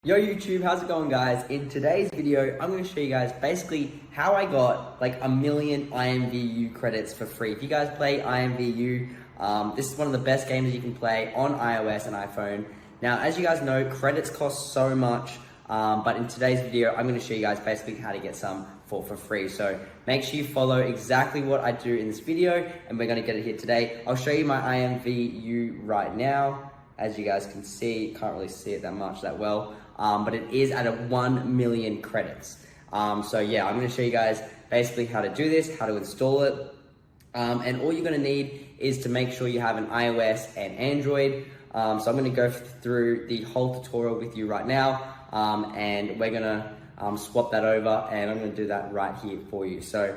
Yo YouTube, how's it going guys? In today's video, I'm going to show you guys basically how I got like 1,000,000 IMVU credits for free. If you guys play IMVU, this is one of the best games you can play on iOS and iPhone. Now, as you guys know, credits cost so much, but in today's video, I'm going to show you guys basically how to get some for free. So make sure you follow exactly what I do in this video, and we're going to get it here today. I'll show you my IMVU right now. As you guys can see, can't really see it that well, but it is at 1,000,000 credits. So yeah, I'm going to show you guys basically how to do this, how to install it, and all you're going to need is to make sure you have an iOS and Android. So I'm going to go through the whole tutorial with you right now, and we're going to swap that over, and I'm going to do that right here for you. So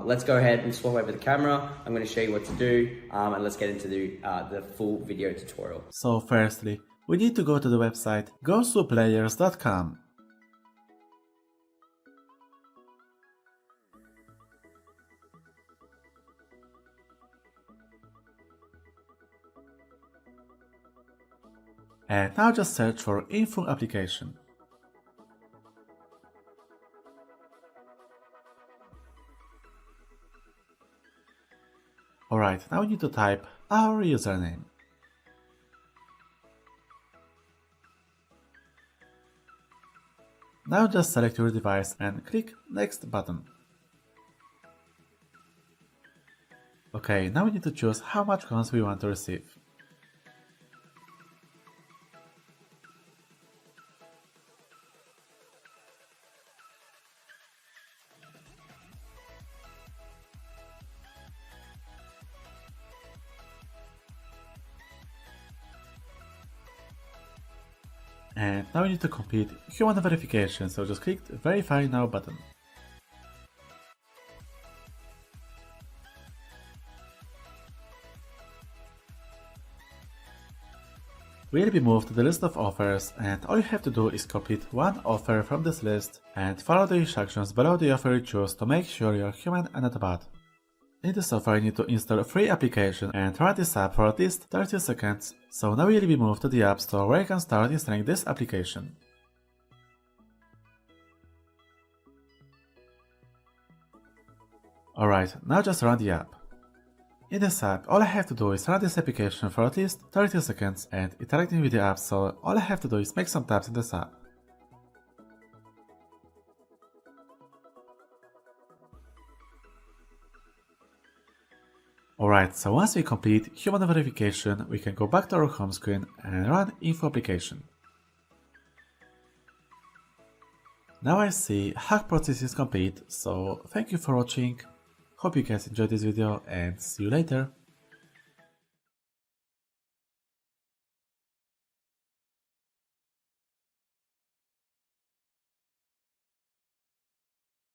let's go ahead and swap over the camera. I'm going to show you what to do, and let's get into the full video tutorial. So firstly, we need to go to the website gosuplayers.com. And now just search for Imvu application. Alright, now we need to type our username. Now just select your device and click Next button. Okay, now we need to choose how much coins we want to receive. And now we need to complete human verification, so just click the Verify Now button. We'll be moved to the list of offers, and all you have to do is complete one offer from this list and follow the instructions below the offer you choose to make sure you're human and not a bot. In this offer, you need to install a free application and run this app for at least 30 seconds, so now you'll be moved to the App Store where you can start installing this application. Alright, now just run the app. In this app, all I have to do is run this application for at least 30 seconds and interacting with the app, so all I have to do is make some taps in this app. Alright, so once we complete human verification, we can go back to our home screen and run Imvu application. Now I see hack process is complete, so thank you for watching, hope you guys enjoyed this video and see you later.